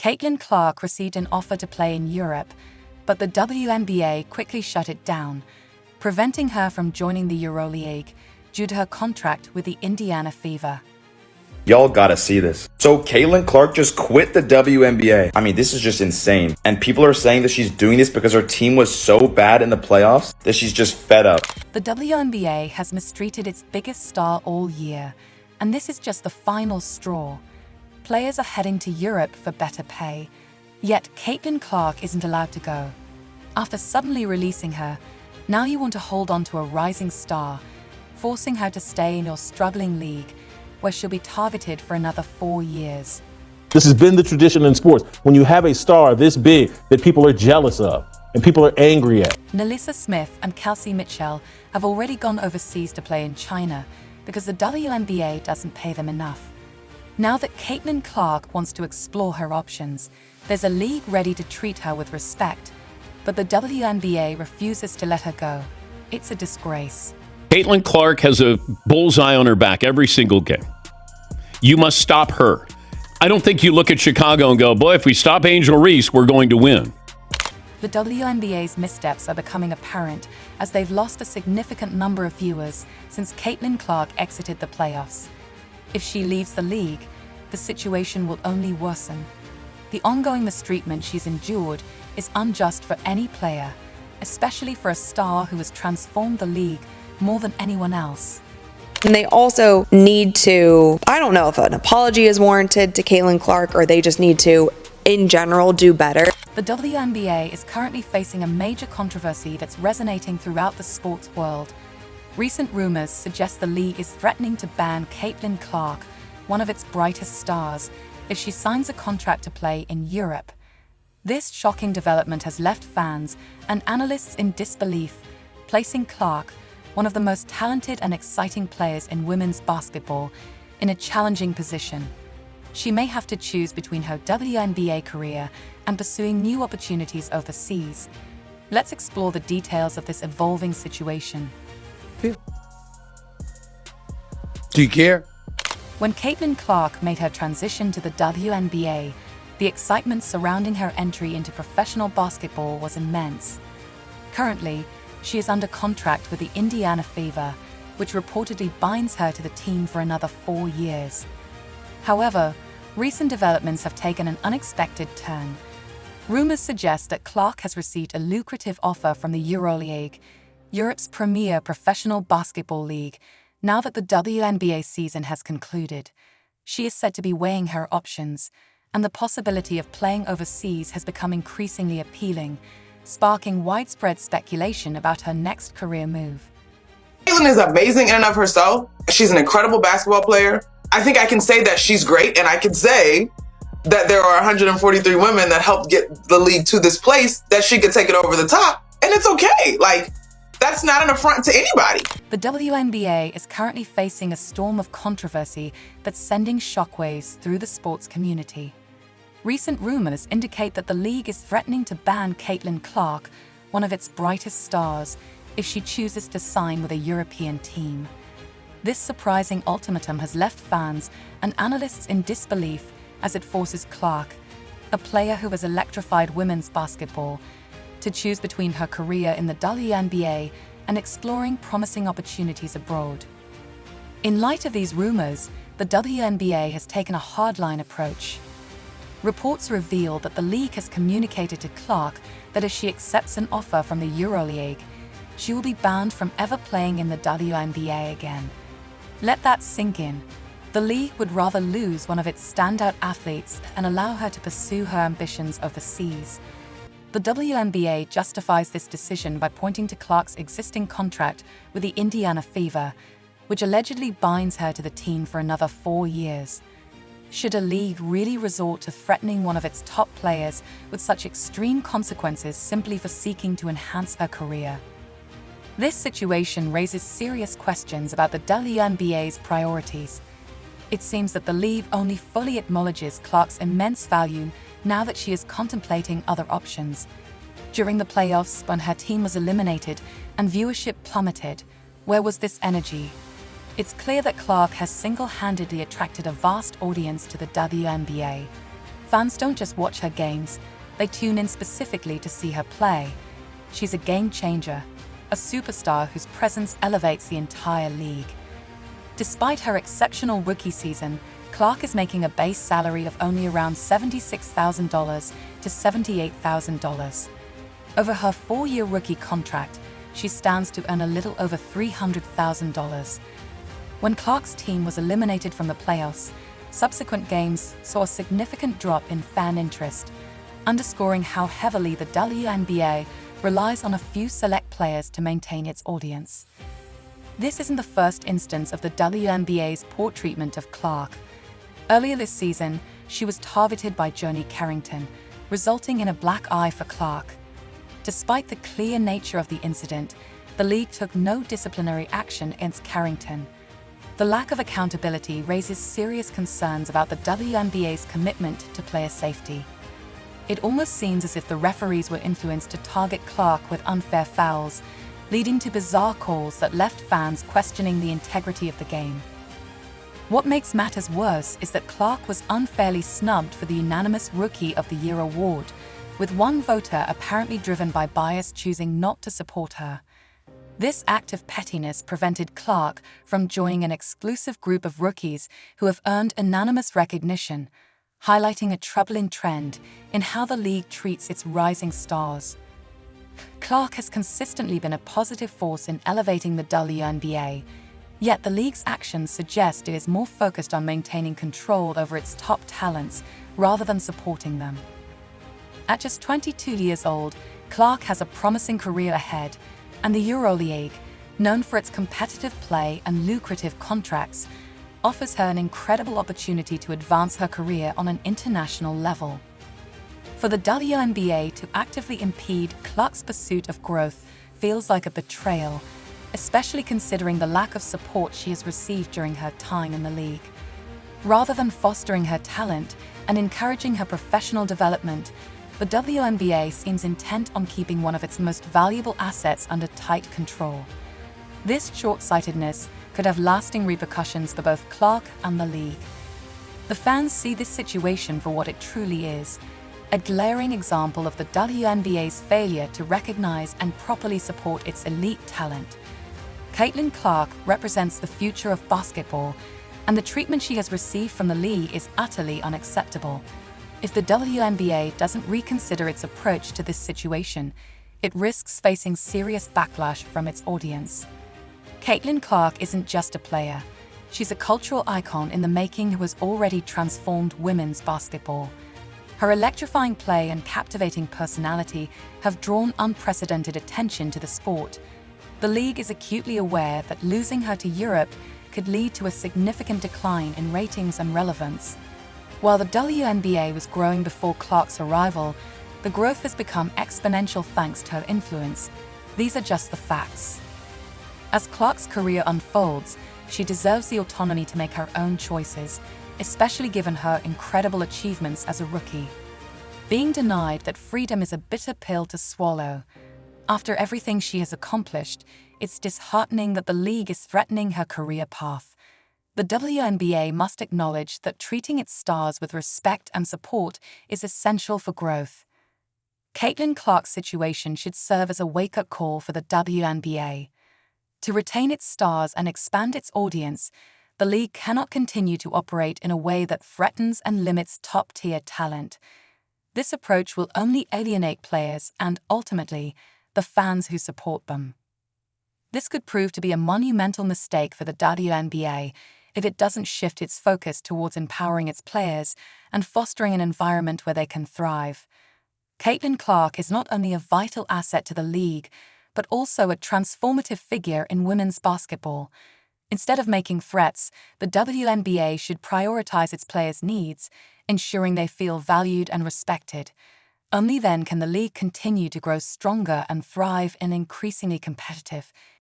Caitlin Clark received an offer to play in Europe, but the WNBA quickly shut it down, preventing her from joining the EuroLeague due to her contract with the Indiana Fever. Y'all gotta see this. So Caitlin Clark just quit the WNBA. I mean, this is just insane. And people are saying that she's doing this because her team was so bad in the playoffs that she's just fed up. The WNBA has mistreated its biggest star all year, and this is just the final straw. Players are heading to Europe for better pay, yet Caitlin Clark isn't allowed to go. After suddenly releasing her, now you want to hold on to a rising star, forcing her to stay in your struggling league, where she'll be targeted for another 4 years. This has been the tradition in sports. When you have a star this big that people are jealous of and people are angry at. Nalissa Smith and Kelsey Mitchell have already gone overseas to play in China because the WNBA doesn't pay them enough. Now that Caitlin Clark wants to explore her options, there's a league ready to treat her with respect, but the WNBA refuses to let her go. It's a disgrace. Caitlin Clark has a bullseye on her back every single game. You must stop her. I don't think you look at Chicago and go, boy, if we stop Angel Reese, we're going to win. The WNBA's missteps are becoming apparent as they've lost a significant number of viewers since Caitlin Clark exited the playoffs. If she leaves the league, the situation will only worsen. The ongoing mistreatment she's endured is unjust for any player, especially for a star who has transformed the league more than anyone else. And they also need to, I don't know if an apology is warranted to Caitlin Clark or they just need to, in general, do better. The WNBA is currently facing a major controversy that's resonating throughout the sports world. Recent rumors suggest the league is threatening to ban Caitlin Clark, one of its brightest stars, if she signs a contract to play in Europe. This shocking development has left fans and analysts in disbelief, placing Clark, one of the most talented and exciting players in women's basketball, in a challenging position. She may have to choose between her WNBA career and pursuing new opportunities overseas. Let's explore the details of this evolving situation. Do you care? When Caitlin Clark made her transition to the WNBA, the excitement surrounding her entry into professional basketball was immense. Currently, she is under contract with the Indiana Fever, which reportedly binds her to the team for another 4 years. However, recent developments have taken an unexpected turn. Rumors suggest that Clark has received a lucrative offer from the EuroLeague, Europe's premier professional basketball league, now that the WNBA season has concluded. She is said to be weighing her options, and the possibility of playing overseas has become increasingly appealing, sparking widespread speculation about her next career move. Caitlin is amazing in and of herself. She's an incredible basketball player. I think I can say that she's great, and I can say that there are 143 women that helped get the league to this place that she could take it over the top, and it's okay. Like, that's not an affront to anybody. The WNBA is currently facing a storm of controversy that's sending shockwaves through the sports community. Recent rumors indicate that the league is threatening to ban Caitlin Clark, one of its brightest stars, if she chooses to sign with a European team. This surprising ultimatum has left fans and analysts in disbelief as it forces Clark, a player who has electrified women's basketball, to choose between her career in the WNBA and exploring promising opportunities abroad. In light of these rumors, the WNBA has taken a hardline approach. Reports reveal that the league has communicated to Clark that if she accepts an offer from the EuroLeague, she will be banned from ever playing in the WNBA again. Let that sink in. The league would rather lose one of its standout athletes and allow her to pursue her ambitions overseas. The WNBA justifies this decision by pointing to Clark's existing contract with the Indiana Fever, which allegedly binds her to the team for another 4 years. Should a league really resort to threatening one of its top players with such extreme consequences simply for seeking to enhance her career? This situation raises serious questions about the WNBA's priorities. It seems that the league only fully acknowledges Clark's immense value now that she is contemplating other options. During the playoffs, when her team was eliminated and viewership plummeted, where was this energy? It's clear that Clark has single-handedly attracted a vast audience to the WNBA. Fans don't just watch her games, they tune in specifically to see her play. She's a game changer, a superstar whose presence elevates the entire league. Despite her exceptional rookie season, Clark is making a base salary of only around $76,000 to $78,000. Over her 4-year rookie contract, she stands to earn a little over $300,000. When Clark's team was eliminated from the playoffs, subsequent games saw a significant drop in fan interest, underscoring how heavily the WNBA relies on a few select players to maintain its audience. This isn't the first instance of the WNBA's poor treatment of Clark. Earlier this season, she was targeted by Joni Carrington, resulting in a black eye for Clark. Despite the clear nature of the incident, the league took no disciplinary action against Carrington. The lack of accountability raises serious concerns about the WNBA's commitment to player safety. It almost seems as if the referees were influenced to target Clark with unfair fouls, leading to bizarre calls that left fans questioning the integrity of the game. What makes matters worse is that Clark was unfairly snubbed for the unanimous Rookie of the Year award, with one voter apparently driven by bias choosing not to support her. This act of pettiness prevented Clark from joining an exclusive group of rookies who have earned unanimous recognition, highlighting a troubling trend in how the league treats its rising stars. Clark has consistently been a positive force in elevating the WNBA, yet the league's actions suggest it is more focused on maintaining control over its top talents rather than supporting them. At just 22 years old, Clark has a promising career ahead, and the EuroLeague, known for its competitive play and lucrative contracts, offers her an incredible opportunity to advance her career on an international level. For the WNBA to actively impede Clark's pursuit of growth feels like a betrayal, especially considering the lack of support she has received during her time in the league. Rather than fostering her talent and encouraging her professional development, the WNBA seems intent on keeping one of its most valuable assets under tight control. This short-sightedness could have lasting repercussions for both Clark and the league. The fans see this situation for what it truly is, a glaring example of the WNBA's failure to recognize and properly support its elite talent. Caitlin Clark represents the future of basketball, and the treatment she has received from the league is utterly unacceptable. If the WNBA doesn't reconsider its approach to this situation, it risks facing serious backlash from its audience. Caitlin Clark isn't just a player. She's a cultural icon in the making who has already transformed women's basketball. Her electrifying play and captivating personality have drawn unprecedented attention to the sport. The league is acutely aware that losing her to Europe could lead to a significant decline in ratings and relevance. While the WNBA was growing before Clark's arrival, the growth has become exponential thanks to her influence. These are just the facts. As Clark's career unfolds, she deserves the autonomy to make her own choices, especially given her incredible achievements as a rookie. Being denied that freedom is a bitter pill to swallow. After everything she has accomplished, it's disheartening that the league is threatening her career path. The WNBA must acknowledge that treating its stars with respect and support is essential for growth. Caitlin Clark's situation should serve as a wake-up call for the WNBA. To retain its stars and expand its audience, the league cannot continue to operate in a way that threatens and limits top-tier talent. This approach will only alienate players and, ultimately, the fans who support them. This could prove to be a monumental mistake for the WNBA if it doesn't shift its focus towards empowering its players and fostering an environment where they can thrive. Caitlin Clark is not only a vital asset to the league, but also a transformative figure in women's basketball. Instead of making threats, the WNBA should prioritize its players' needs, ensuring they feel valued and respected. Only then can the league continue to grow stronger and thrive in an increasingly competitive